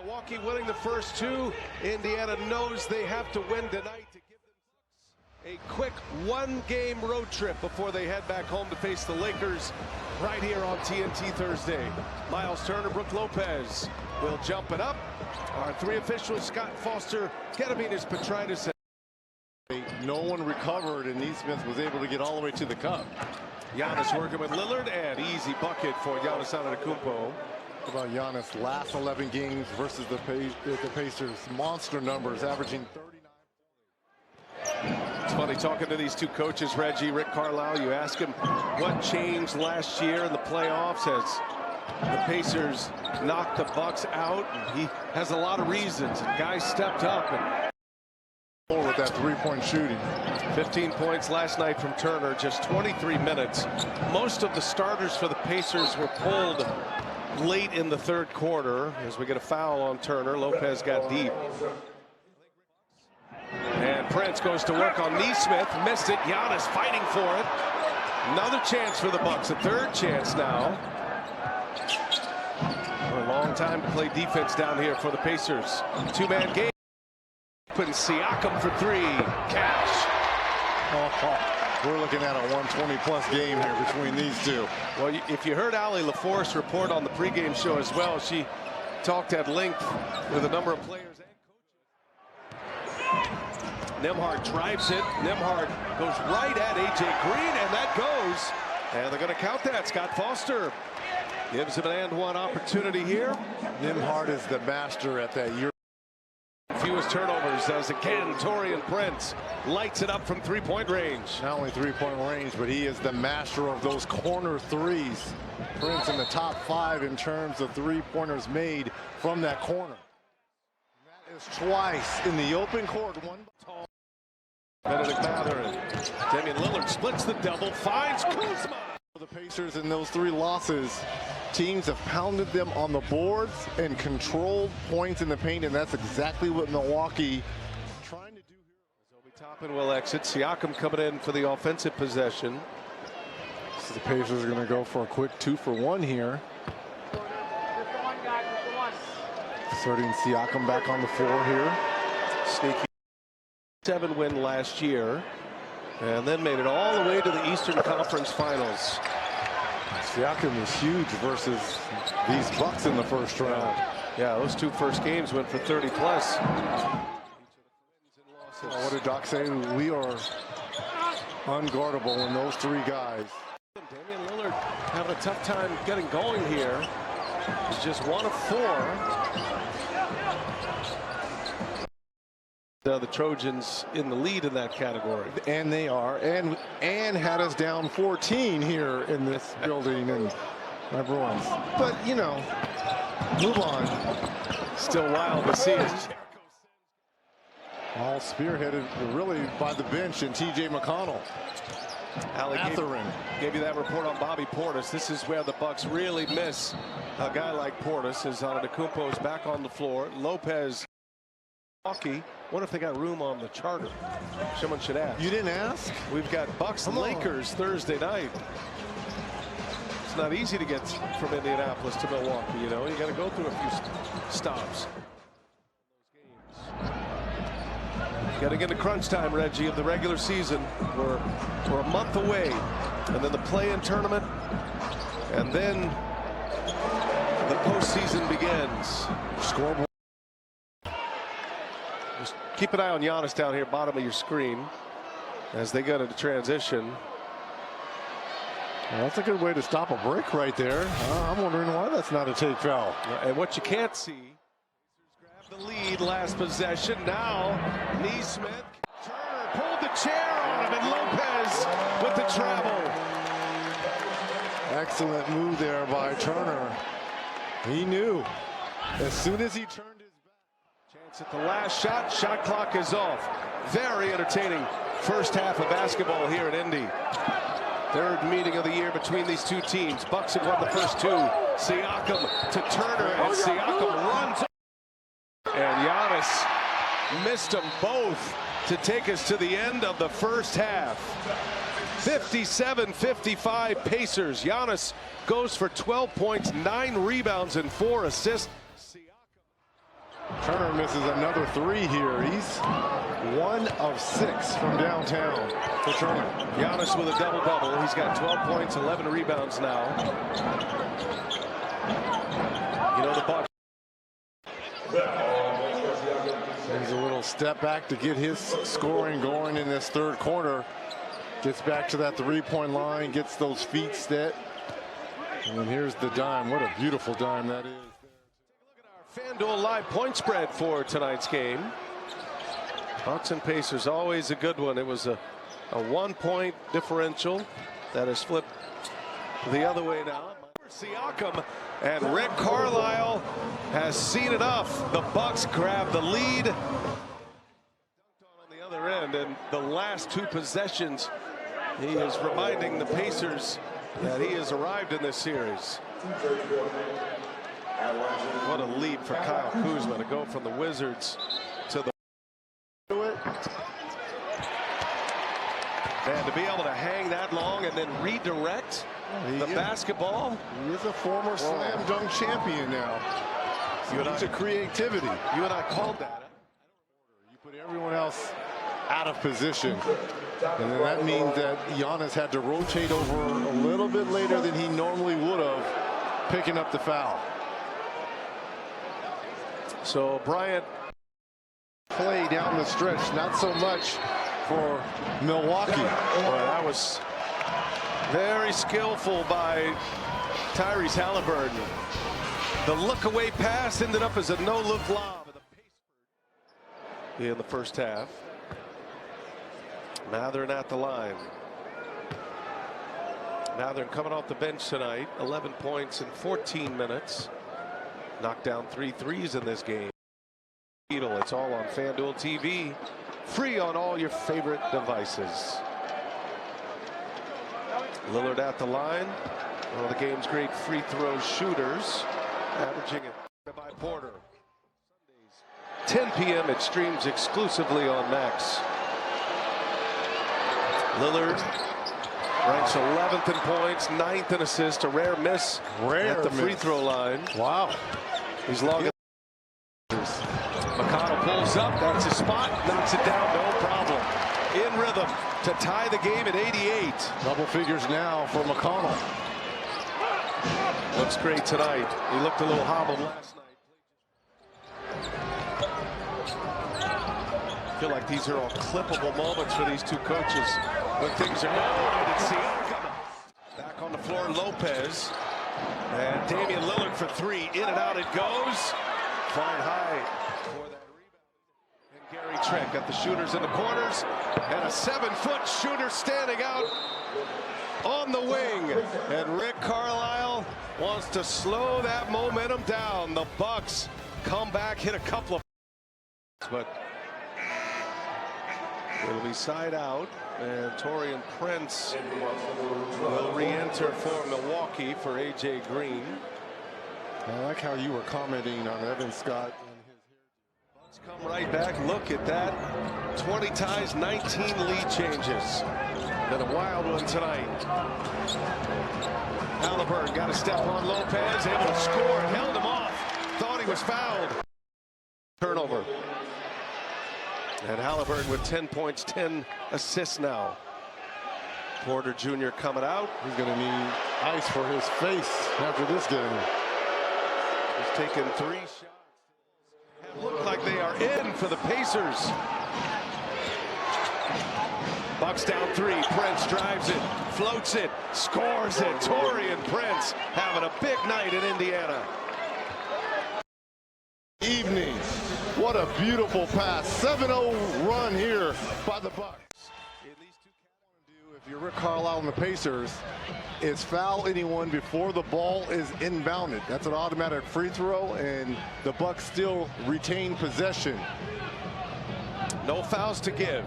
Milwaukee winning the first two. Indiana knows they have to win tonight to give them a quick one-game road trip before they head back home to face the Lakers right here on TNT Thursday. Miles Turner, Brook Lopez will jump it up. Our three officials, Scott Foster, Gediminas Petritis. No one recovered, and Neesmith was able to get all the way to the cup. Giannis working with Lillard, and easy bucket for Giannis Antetokounmpo. How about Giannis last 11 games versus the Pacers? Monster numbers, averaging 39. It's funny talking to these two coaches, Reggie, Rick Carlisle. You ask him what changed last year in the playoffs as the Pacers knocked the Bucks out. And he has a lot of reasons. Guys stepped up and with that three-point shooting. 15 points last night from Turner, just 23 minutes. Most of the starters for the Pacers were pulled late in the third quarter as we get a foul on Turner. Lopez got deep. And Prince goes to work on Neesmith. Missed it. Giannis fighting for it. Another chance for the Bucks. A third chance now. For a long time to play defense down here for the Pacers. Two-man game. Siakam for three. Cash. We're looking at a 120-plus game here between these two. Well, if you heard Allie LaForce report on the pregame show as well, she talked at length with a number of players and coaches. Nembhard drives it. Nembhard goes right at A.J. Green, and that goes. And they're going to count that. Scott Foster gives him an and-one opportunity here. Nembhard is the master at that year. Fewest turnovers as again Taurean Prince lights it up from three-point range. Not only three-point range, but he is the master of those corner threes. Prince in the top 5 in terms of three-pointers made from that corner. That is twice in the open court. One tall. Benedict Mathurin. Damian Lillard splits the double, finds Kuzma. The Pacers in those 3 losses, teams have pounded them on the boards and controlled points in the paint, and that's exactly what Milwaukee trying to do here. Obi Toppin will exit. Siakam coming in for the offensive possession. So the Pacers are going to go for a quick 2-for-1 here. Inserting Siakam back on the floor here. Sneaky 7 win last year. And then made it all the way to the Eastern Conference Finals. Siakam is huge versus these Bucks in the first round. Yeah, those 2 first games went for 30-plus. What did Doc say? We are unguardable in those 3 guys. Damian Lillard having a tough time getting going here. He's just 1 of 4. The Trojans in the lead in that category, and they are, and had us down 14 here in this building, and my Bruins. But you know, move on. Still wild to see it. All spearheaded really by the bench and T.J. McConnell. Allie gave you that report on Bobby Portis. This is where the Bucks really miss a guy like Portis. As Antetokounmpo is back on the floor. Lopez. Milwaukee. What if they got room on the charter? Someone should ask. You didn't ask? We've got Bucks and Lakers Thursday night. It's not easy to get from Indianapolis to Milwaukee, you know. You got to go through a few stops. Getting into crunch time, Reggie, of the regular season. We're a month away. And then the play-in tournament. And then the postseason begins. Scoreboard. Just keep an eye on Giannis down here, bottom of your screen, as they go into transition. Well, that's a good way to stop a break right there. I'm wondering why that's not a take foul. And what you can't see, grab the lead last possession. Now, Neesmith, Turner pulled the chair on him, and Lopez with the travel. Excellent move there by Turner. He knew as soon as he turned. At the last shot, shot clock is off. Very entertaining first half of basketball here in Indy. Third meeting of the year between these two teams. Bucks have won the first 2. Siakam to Turner, and Siakam runs. And Giannis missed them both to take us to the end of the first half. 57-55 Pacers. Giannis goes for 12 points, 9 rebounds, and 4 assists. Turner misses another three here. He's 1 of 6 from downtown for Turner. Giannis with a double-double. He's got 12 points, 11 rebounds now. You know the Bucks. There's a little step back to get his scoring going in this third quarter. Gets back to that three-point line, gets those feet set. And then here's the dime. What a beautiful dime that is. Take a look at our FanDuel live point spread for tonight's game. Bucks and Pacers, always a good one. It was a 1-point differential that has flipped the other way now. Siakam and Rick Carlisle has seen enough. The Bucks grab the lead. On the other end, and the last 2 possessions, he is reminding the Pacers that he has arrived in this series. What a leap for Kyle Kuzma to go from the Wizards to the. And to be able to hang that long and then redirect the basketball. He is a former slam dunk champion now. It's a creativity. You and I called that. You put everyone else out of position. And then that means that Giannis had to rotate over a little bit later than he normally would have, picking up the foul. So Bryant play down the stretch, not so much for Milwaukee. Boy, that was very skillful by Tyrese Halliburton. The look away pass ended up as a no-look lob in the first half. Matherin at the line. Matherin coming off the bench tonight, 11 points in 14 minutes. Knocked down 3 threes in this game. It's all on FanDuel TV, free on all your favorite devices. Lillard at the line, one of the game's great free throw shooters, averaging it by Porter. Sundays, 10 p.m. It streams exclusively on Max. Lillard ranks 11th in points, 9th in assists, a rare miss at the free throw line. Wow. He's logging. McConnell pulls up, that's his spot, knocks it down, no problem. In rhythm to tie the game at 88. Double figures now for McConnell. Looks great tonight. He looked a little hobbled last night. I feel like these are all clippable moments for these 2 coaches when things are going. Back on the floor, Lopez. And Damian Lillard for 3. In and out it goes. Flying high for that rebound. And Gary Trent got the shooters in the corners. And a 7-foot shooter standing out on the wing. And Rick Carlisle wants to slow that momentum down. The Bucks come back, hit a couple of, but it'll be side out, and Taurean Prince will re-enter for Milwaukee for A.J. Green. I like how you were commenting on Evan Scott. Bucks come right back. Look at that. 20 ties, 19 lead changes. Been a wild one tonight. Halliburton got a step on Lopez, able to score, held him off. Thought he was fouled. Turnover. And Halliburton with 10 points, 10 assists now. Porter Jr. coming out. He's going to need ice for his face after this game. He's taken 3 shots. It looked like they are in for the Pacers. Bucks down 3. Prince drives it, floats it, scores it. Taurean Prince having a big night in Indiana. Evening. What a beautiful pass. 7-0 run here by the Bucks. If you're Rick Carlisle and the Pacers, is foul anyone before the ball is inbounded. That's an automatic free throw, and the Bucks still retain possession. No fouls to give.